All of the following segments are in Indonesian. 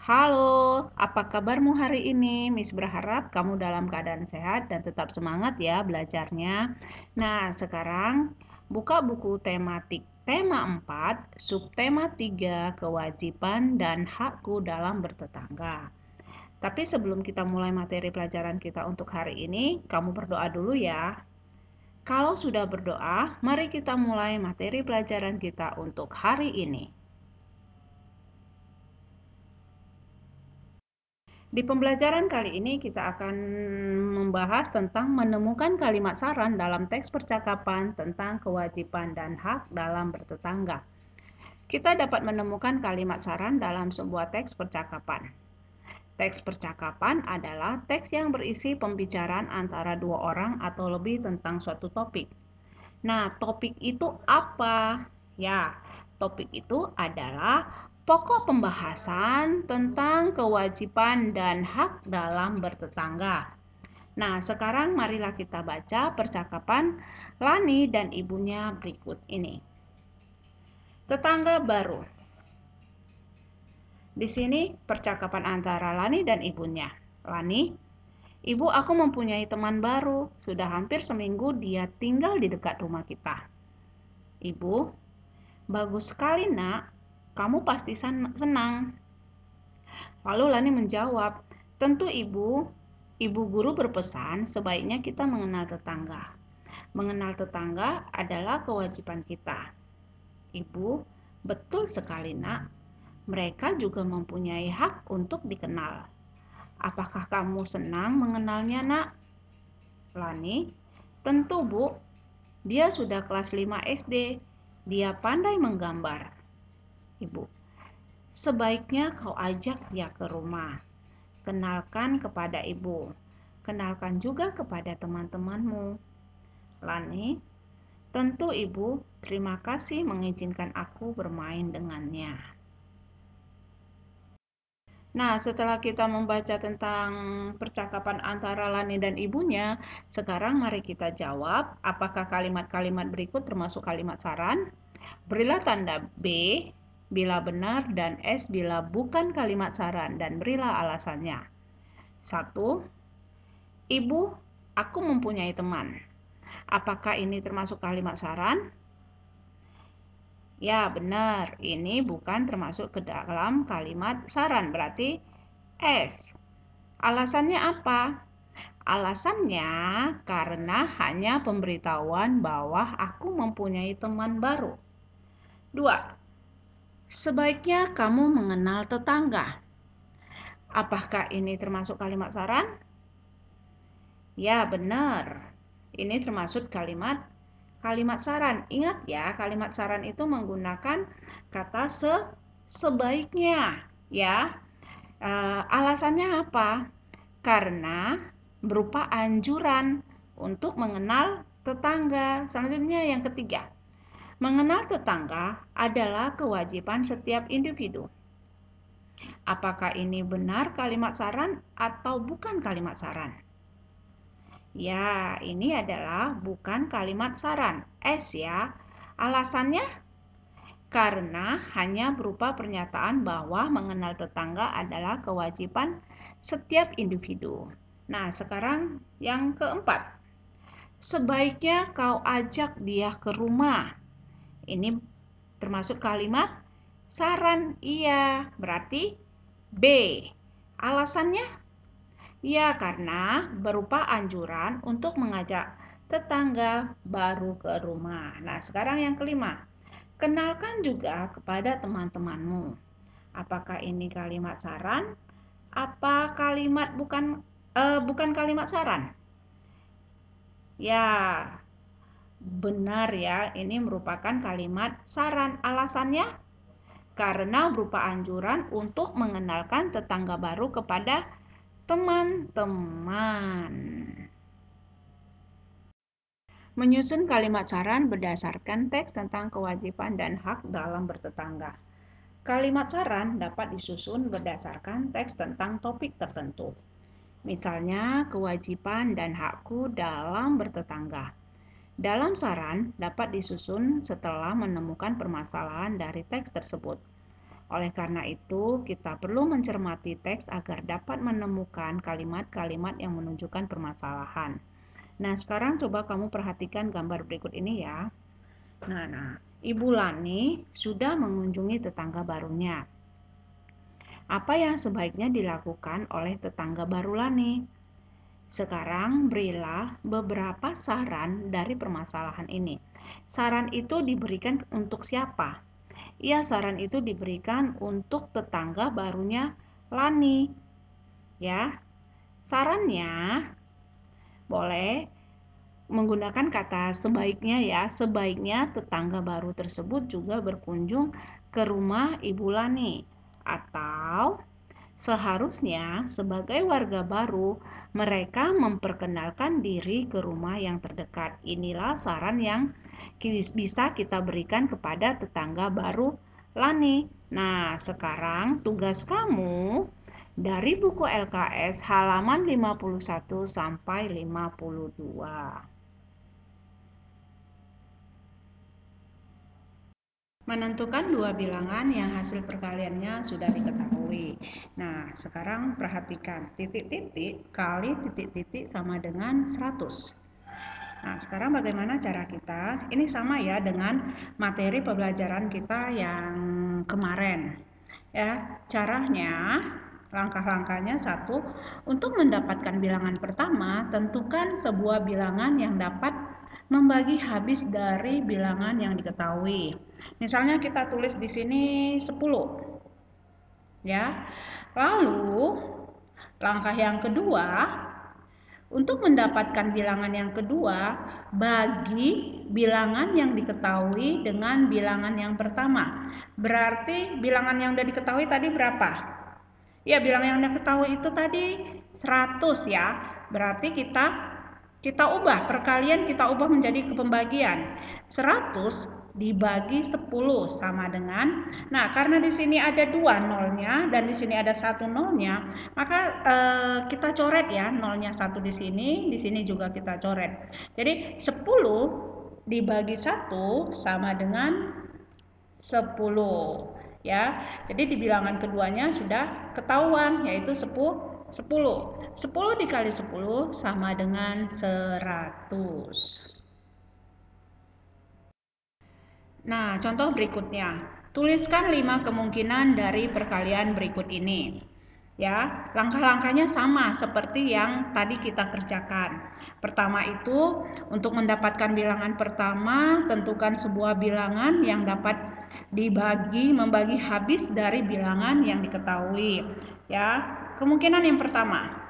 Halo, apa kabarmu hari ini? Miss berharap kamu dalam keadaan sehat dan tetap semangat ya belajarnya. Nah, sekarang buka buku tematik tema 4, subtema 3, kewajiban dan hakku dalam bertetangga. Tapi sebelum kita mulai materi pelajaran kita untuk hari ini, kamu berdoa dulu ya. Kalau sudah berdoa, mari kita mulai materi pelajaran kita untuk hari ini. Di pembelajaran kali ini kita akan membahas tentang menemukan kalimat saran dalam teks percakapan tentang kewajiban dan hak dalam bertetangga. Kita dapat menemukan kalimat saran dalam sebuah teks percakapan. Teks percakapan adalah teks yang berisi pembicaraan antara dua orang atau lebih tentang suatu topik. Nah, topik itu apa? Ya, topik itu adalah pokok pembahasan tentang kewajiban dan hak dalam bertetangga. Nah, sekarang marilah kita baca percakapan Lani dan ibunya berikut ini. Tetangga baru. Di sini percakapan antara Lani dan ibunya. Lani, ibu, aku mempunyai teman baru. Sudah hampir seminggu dia tinggal di dekat rumah kita. Ibu, bagus sekali nak, kamu pasti senang. Lalu Lani menjawab, tentu ibu guru berpesan sebaiknya kita mengenal tetangga. Mengenal tetangga adalah kewajiban kita. Ibu, betul sekali nak, mereka juga mempunyai hak untuk dikenal. Apakah kamu senang mengenalnya nak? Lani, tentu bu, dia sudah kelas 5 SD. Dia pandai menggambar. Ibu, sebaiknya kau ajak dia ke rumah. Kenalkan kepada ibu. Kenalkan juga kepada teman-temanmu. Lani, tentu ibu, terima kasih mengizinkan aku bermain dengannya. Nah, setelah kita membaca tentang percakapan antara Lani dan ibunya, sekarang mari kita jawab apakah kalimat-kalimat berikut termasuk kalimat saran. Berilah tanda B bila benar dan S bila bukan kalimat saran dan berilah alasannya. 1. Ibu, aku mempunyai teman. Apakah ini termasuk kalimat saran? Ya, benar. Ini bukan termasuk ke dalam kalimat saran, berarti S. Alasannya apa? Alasannya karena hanya pemberitahuan bahwa aku mempunyai teman baru. 2. Sebaiknya kamu mengenal tetangga. Apakah ini termasuk kalimat saran? Ya, benar. Ini termasuk kalimat saran. Ingat ya, kalimat saran itu menggunakan kata sebaiknya, ya. Alasannya apa? Karena berupa anjuran untuk mengenal tetangga. Selanjutnya yang ketiga, mengenal tetangga adalah kewajiban setiap individu. Apakah ini benar kalimat saran atau bukan kalimat saran? Ya, ini adalah bukan kalimat saran. S ya. Alasannya? Karena hanya berupa pernyataan bahwa mengenal tetangga adalah kewajiban setiap individu. Nah, sekarang yang keempat. Sebaiknya kau ajak dia ke rumah. Ini termasuk kalimat saran. Iya, berarti B. Alasannya? Ya, karena berupa anjuran untuk mengajak tetangga baru ke rumah. Nah, sekarang yang kelima. Kenalkan juga kepada teman-temanmu. Apakah ini kalimat saran? Apa kalimat bukan kalimat saran? Ya, benar ya. Ini merupakan kalimat saran. Alasannya? Karena berupa anjuran untuk mengenalkan tetangga baru kepada teman-teman. Menyusun kalimat saran berdasarkan teks tentang kewajiban dan hak dalam bertetangga. Kalimat saran dapat disusun berdasarkan teks tentang topik tertentu. Misalnya, kewajiban dan hakku dalam bertetangga. Dalam saran dapat disusun setelah menemukan permasalahan dari teks tersebut. Oleh karena itu, kita perlu mencermati teks agar dapat menemukan kalimat-kalimat yang menunjukkan permasalahan. Nah, sekarang coba kamu perhatikan gambar berikut ini ya. Nah, Ibu Lani sudah mengunjungi tetangga barunya. Apa yang sebaiknya dilakukan oleh tetangga baru Lani? Sekarang berilah beberapa saran dari permasalahan ini. Saran itu diberikan untuk siapa? Ya, saran itu diberikan untuk tetangga barunya Lani. Ya, sarannya boleh menggunakan kata sebaiknya ya. Sebaiknya tetangga baru tersebut juga berkunjung ke rumah Ibu Lani. Atau seharusnya sebagai warga baru mereka memperkenalkan diri ke rumah yang terdekat. Inilah saran yang bisa kita berikan kepada tetangga baru Lani. Nah, sekarang tugas kamu dari buku LKS halaman 51 sampai 52. Menentukan dua bilangan yang hasil perkaliannya sudah diketahui. Nah, sekarang perhatikan titik-titik kali titik-titik sama dengan 100. Nah, sekarang bagaimana cara kita? Ini sama ya dengan materi pembelajaran kita yang kemarin. Ya, caranya, langkah-langkahnya satu, untuk mendapatkan bilangan pertama, tentukan sebuah bilangan yang dapat membagi habis dari bilangan yang diketahui. Misalnya kita tulis di sini 10. Ya. Lalu, langkah yang kedua, untuk mendapatkan bilangan yang kedua, bagi bilangan yang diketahui dengan bilangan yang pertama. Berarti bilangan yang sudah diketahui tadi berapa? Ya, bilangan yang diketahui itu tadi 100 ya. Berarti kita ubah, perkalian kita ubah menjadi pembagian. 100 dibagi 10 sama dengan, nah karena di sini ada 2 nolnya dan di sini ada 1 nolnya, maka kita coret ya, nolnya 1 di sini juga kita coret. Jadi 10 dibagi 1 sama dengan 10 ya. Jadi di bilangan keduanya sudah ketahuan, yaitu 10. 10 dikali 10 sama dengan 100. Nah, contoh berikutnya. Tuliskan 5 kemungkinan dari perkalian berikut ini. Ya, langkah-langkahnya sama seperti yang tadi kita kerjakan. Pertama itu, untuk mendapatkan bilangan pertama, tentukan sebuah bilangan yang dapat membagi habis dari bilangan yang diketahui. Ya, kemungkinan yang pertama.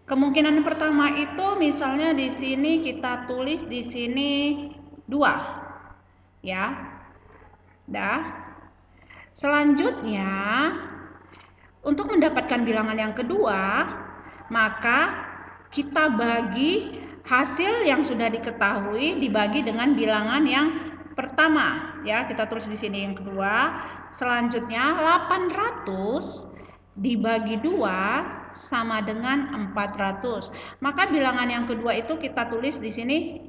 Kemungkinan yang pertama itu misalnya di sini kita tulis di sini 2. Ya. Dah. Selanjutnya, untuk mendapatkan bilangan yang kedua, maka kita bagi hasil yang sudah diketahui dibagi dengan bilangan yang pertama. Ya, kita tulis di sini yang kedua. Selanjutnya 800 dibagi 2 sama dengan 400. Maka bilangan yang kedua itu kita tulis di sini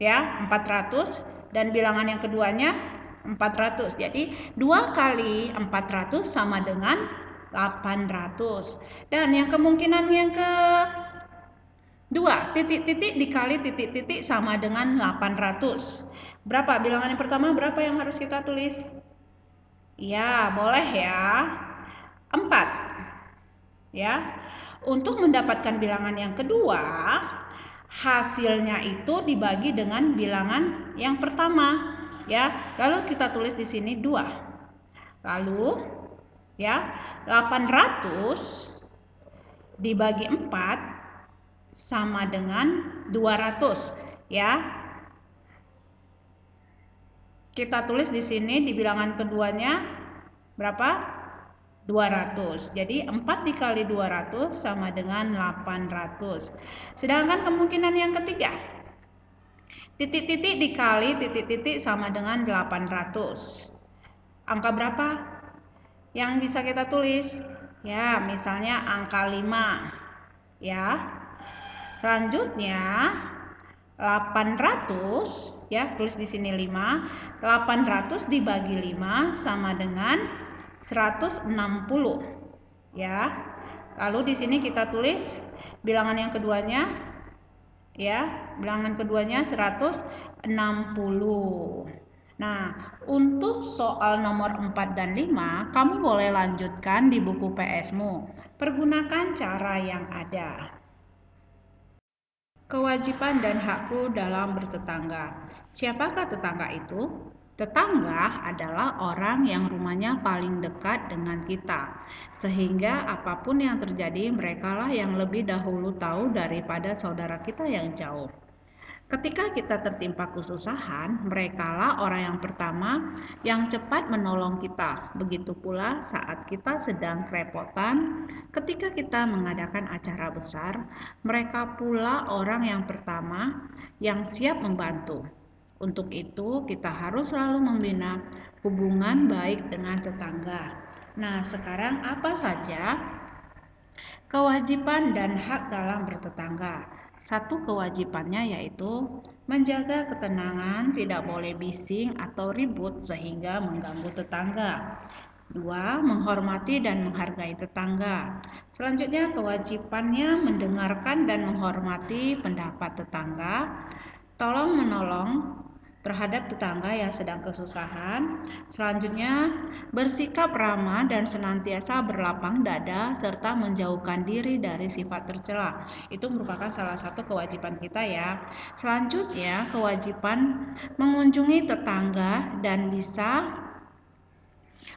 ya, 400 dan bilangan yang keduanya 400. Jadi 2 kali 400 sama dengan 800. Dan yang kemungkinan yang kedua, titik-titik dikali titik-titik sama dengan 800. Berapa? Bilangan yang pertama berapa yang harus kita tulis? Ya, boleh ya. 4. Ya. Untuk mendapatkan bilangan yang kedua, hasilnya itu dibagi dengan bilangan yang pertama. Ya, lalu kita tulis di sini 2. Lalu ya, 800 dibagi 4 sama dengan 200 ya. Kita tulis di sini di bilangan keduanya berapa? 200. Jadi 4 dikali 200 sama dengan 800. Sedangkan kemungkinan yang ketiga, titik-titik dikali titik-titik sama dengan 800. Angka berapa yang bisa kita tulis? Ya, misalnya angka 5. Ya. Selanjutnya 800 ya, tulis di sini 5 800 dibagi 5 sama dengan 160 ya. Lalu di sini kita tulis bilangan yang keduanya ya, bilangan keduanya 160. Nah, untuk soal nomor 4 dan 5, kamu boleh lanjutkan di buku PS-mu. Pergunakan cara yang ada. Kewajiban dan hakku dalam bertetangga. Siapakah tetangga itu? Tetangga adalah orang yang rumahnya paling dekat dengan kita, sehingga apapun yang terjadi merekalah yang lebih dahulu tahu daripada saudara kita yang jauh. Ketika kita tertimpa kesusahan, merekalah orang yang pertama yang cepat menolong kita. Begitu pula saat kita sedang kerepotan, ketika kita mengadakan acara besar, mereka pula orang yang pertama yang siap membantu. Untuk itu, kita harus selalu membina hubungan baik dengan tetangga. Nah, sekarang apa saja kewajiban dan hak dalam bertetangga? Satu kewajibannya yaitu menjaga ketenangan, tidak boleh bising atau ribut sehingga mengganggu tetangga. Dua, menghormati dan menghargai tetangga. Selanjutnya kewajibannya mendengarkan dan menghormati pendapat tetangga, tolong menolong terhadap tetangga yang sedang kesusahan. Selanjutnya, bersikap ramah dan senantiasa berlapang dada serta menjauhkan diri dari sifat tercela. Itu merupakan salah satu kewajiban kita ya. Selanjutnya, kewajiban mengunjungi tetangga dan bisa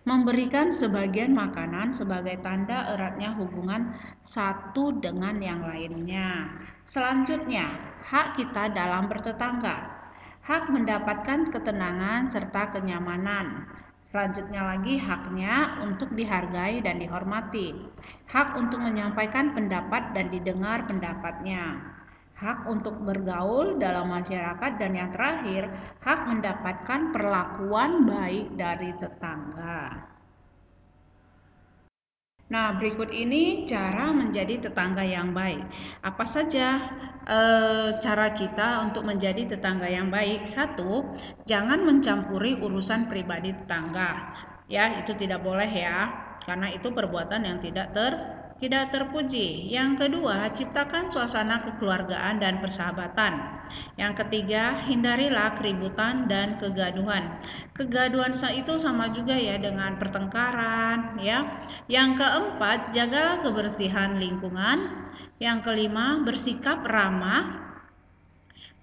memberikan sebagian makanan sebagai tanda eratnya hubungan satu dengan yang lainnya. Selanjutnya, hak kita dalam bertetangga. Hak mendapatkan ketenangan serta kenyamanan. Selanjutnya lagi haknya untuk dihargai dan dihormati. Hak untuk menyampaikan pendapat dan didengar pendapatnya. Hak untuk bergaul dalam masyarakat, dan yang terakhir, hak mendapatkan perlakuan baik dari tetangga. Nah, berikut ini cara menjadi tetangga yang baik. Apa saja cara kita untuk menjadi tetangga yang baik? Satu, jangan mencampuri urusan pribadi tetangga. Ya, itu tidak boleh ya, karena itu perbuatan yang tidak terpuji. Yang kedua, ciptakan suasana kekeluargaan dan persahabatan. Yang ketiga, hindarilah keributan dan kegaduhan. Kegaduhan itu sama juga ya dengan pertengkaran ya. Yang keempat, jagalah kebersihan lingkungan. Yang kelima, bersikap ramah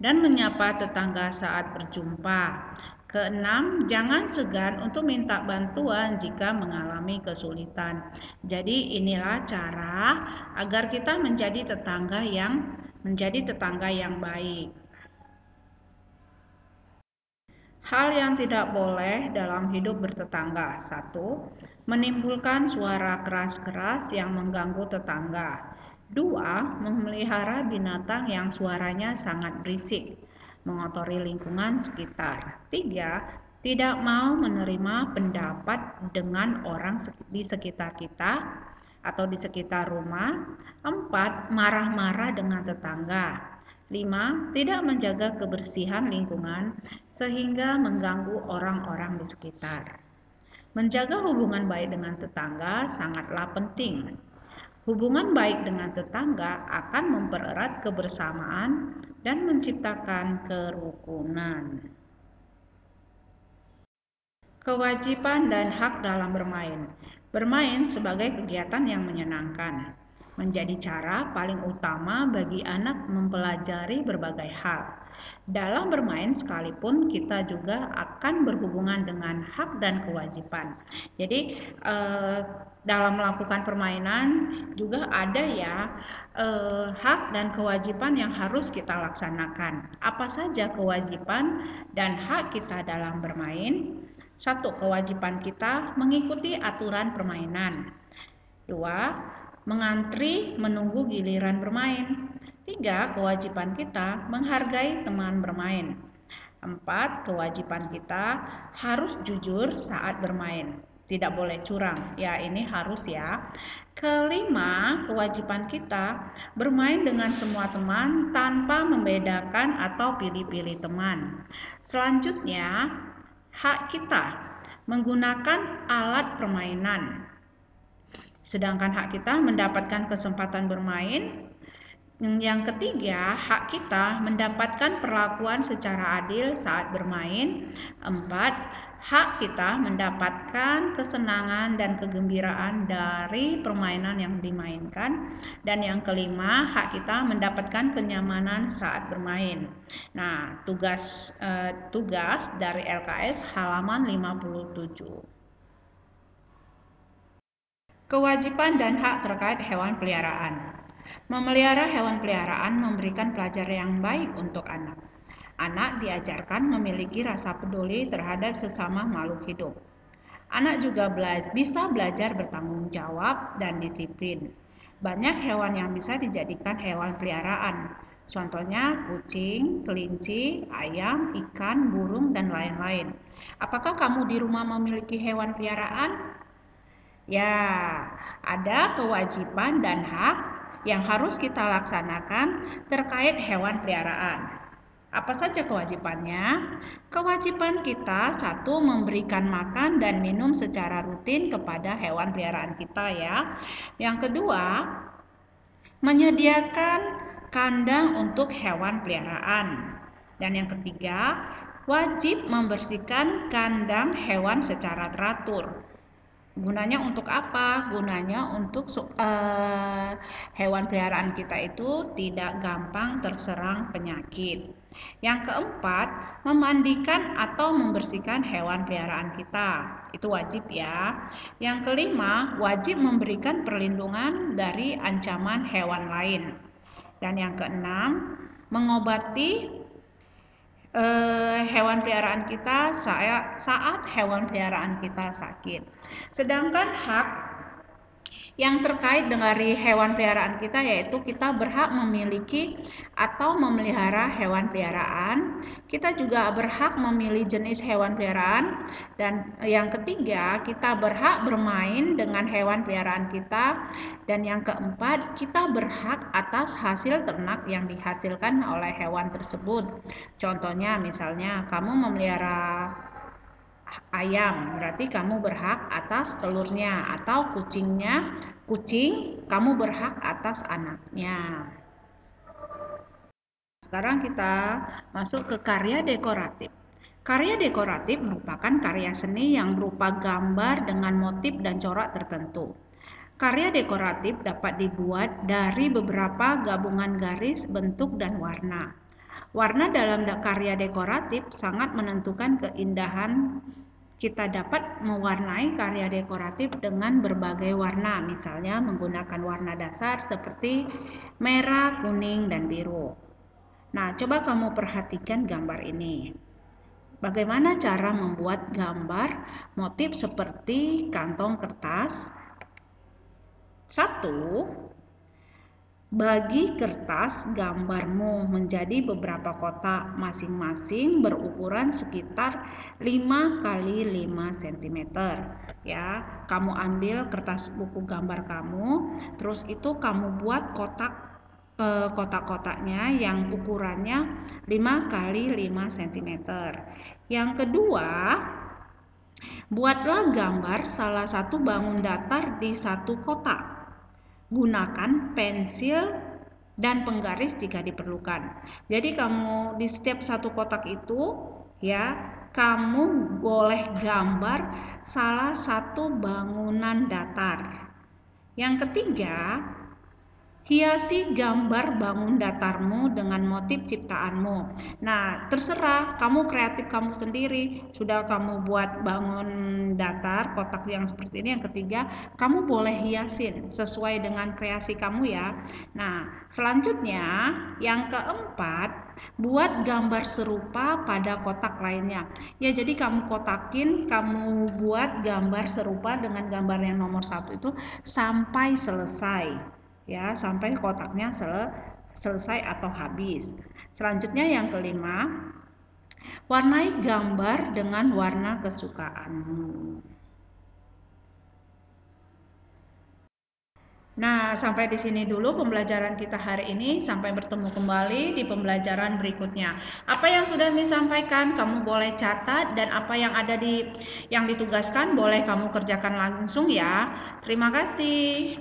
dan menyapa tetangga saat berjumpa. Keenam, jangan segan untuk minta bantuan jika mengalami kesulitan. Jadi inilah cara agar kita menjadi tetangga yang baik. Hal yang tidak boleh dalam hidup bertetangga. Satu, menimbulkan suara keras-keras yang mengganggu tetangga. Dua, memelihara binatang yang suaranya sangat berisik, mengotori lingkungan sekitar. Tiga, tidak mau menerima pendapat dengan orang di sekitar kita atau di sekitar rumah. Empat, marah-marah dengan tetangga. 5. Tidak menjaga kebersihan lingkungan sehingga mengganggu orang-orang di sekitar. Menjaga hubungan baik dengan tetangga sangatlah penting. Hubungan baik dengan tetangga akan mempererat kebersamaan dan menciptakan kerukunan. Kewajiban dan hak dalam bermain. Bermain sebagai kegiatan yang menyenangkan menjadi cara paling utama bagi anak mempelajari berbagai hal. Dalam bermain sekalipun kita juga akan berhubungan dengan hak dan kewajiban. Jadi dalam melakukan permainan juga ada ya hak dan kewajiban yang harus kita laksanakan. Apa saja kewajiban dan hak kita dalam bermain? Satu, kewajiban kita mengikuti aturan permainan. Dua, mengantri menunggu giliran bermain. 3. Kewajiban kita menghargai teman bermain. 4. Kewajiban kita harus jujur saat bermain. Tidak boleh curang. Ya, ini harus ya. Kelima, kewajiban kita bermain dengan semua teman tanpa membedakan atau pilih-pilih teman. Selanjutnya, hak kita menggunakan alat permainan. Sedangkan hak kita mendapatkan kesempatan bermain. Yang ketiga, hak kita mendapatkan perlakuan secara adil saat bermain. 4. Hak kita mendapatkan kesenangan dan kegembiraan dari permainan yang dimainkan. Dan yang kelima, hak kita mendapatkan kenyamanan saat bermain. Nah, tugas dari LKS halaman 57. Kewajiban dan hak terkait hewan peliharaan. Memelihara hewan peliharaan memberikan pelajaran yang baik untuk anak. Anak diajarkan memiliki rasa peduli terhadap sesama makhluk hidup. Anak juga bisa belajar bertanggung jawab dan disiplin. Banyak hewan yang bisa dijadikan hewan peliharaan. Contohnya kucing, kelinci, ayam, ikan, burung, dan lain-lain. Apakah kamu di rumah memiliki hewan peliharaan? Ya, ada kewajiban dan hak yang harus kita laksanakan terkait hewan peliharaan. Apa saja kewajibannya? Kewajiban kita, 1, memberikan makan dan minum secara rutin kepada hewan peliharaan kita ya. Yang kedua, menyediakan kandang untuk hewan peliharaan. Dan yang ketiga, wajib membersihkan kandang hewan secara teratur. Gunanya untuk apa? Gunanya untuk hewan peliharaan kita itu tidak gampang terserang penyakit. Yang keempat, memandikan atau membersihkan hewan peliharaan kita. Itu wajib ya. Yang kelima, wajib memberikan perlindungan dari ancaman hewan lain. Dan yang keenam, mengobati hewan peliharaan kita saat hewan peliharaan kita sakit. Sedangkan hak yang terkait dengan hewan peliharaan kita yaitu kita berhak memiliki atau memelihara hewan peliharaan. Kita juga berhak memilih jenis hewan peliharaan. Dan yang ketiga, kita berhak bermain dengan hewan peliharaan kita. Dan yang keempat, kita berhak atas hasil ternak yang dihasilkan oleh hewan tersebut. Contohnya misalnya kamu memelihara ayam, berarti kamu berhak atas telurnya, atau kucing, kamu berhak atas anaknya. Sekarang kita masuk ke karya dekoratif. Karya dekoratif merupakan karya seni yang berupa gambar dengan motif dan corak tertentu. Karya dekoratif dapat dibuat dari beberapa gabungan garis, bentuk, dan warna. Warna dalam karya dekoratif sangat menentukan keindahan. Kita dapat mewarnai karya dekoratif dengan berbagai warna, misalnya menggunakan warna dasar seperti merah, kuning, dan biru. Nah, coba kamu perhatikan gambar ini. Bagaimana cara membuat gambar motif seperti kantong kertas? 1. Bagi kertas gambarmu menjadi beberapa kotak, masing-masing berukuran sekitar 5 x 5 cm. Ya, kamu ambil kertas buku gambar kamu, terus itu kamu buat kotak-kotaknya yang ukurannya 5 x 5 cm. Yang kedua, buatlah gambar salah satu bangun datar di satu kotak. Gunakan pensil dan penggaris jika diperlukan. Jadi kamu di setiap satu kotak itu ya, kamu boleh gambar salah satu bangunan datar. Yang ketiga, hiasi gambar bangun datarmu dengan motif ciptaanmu. Nah, terserah kamu kreatif kamu sendiri. Sudah kamu buat bangun datar, kotak yang seperti ini. Yang ketiga, kamu boleh hiasin sesuai dengan kreasi kamu ya. Nah, selanjutnya yang keempat, buat gambar serupa pada kotak lainnya. Ya, jadi kamu kotakin, kamu buat gambar serupa dengan gambar yang nomor 1 itu sampai selesai. Ya, sampai kotaknya selesai atau habis. Selanjutnya yang kelima, warnai gambar dengan warna kesukaanmu. Nah, sampai di sini dulu pembelajaran kita hari ini. Sampai bertemu kembali di pembelajaran berikutnya. Apa yang sudah disampaikan, kamu boleh catat, dan apa yang ada yang ditugaskan boleh kamu kerjakan langsung ya. Terima kasih.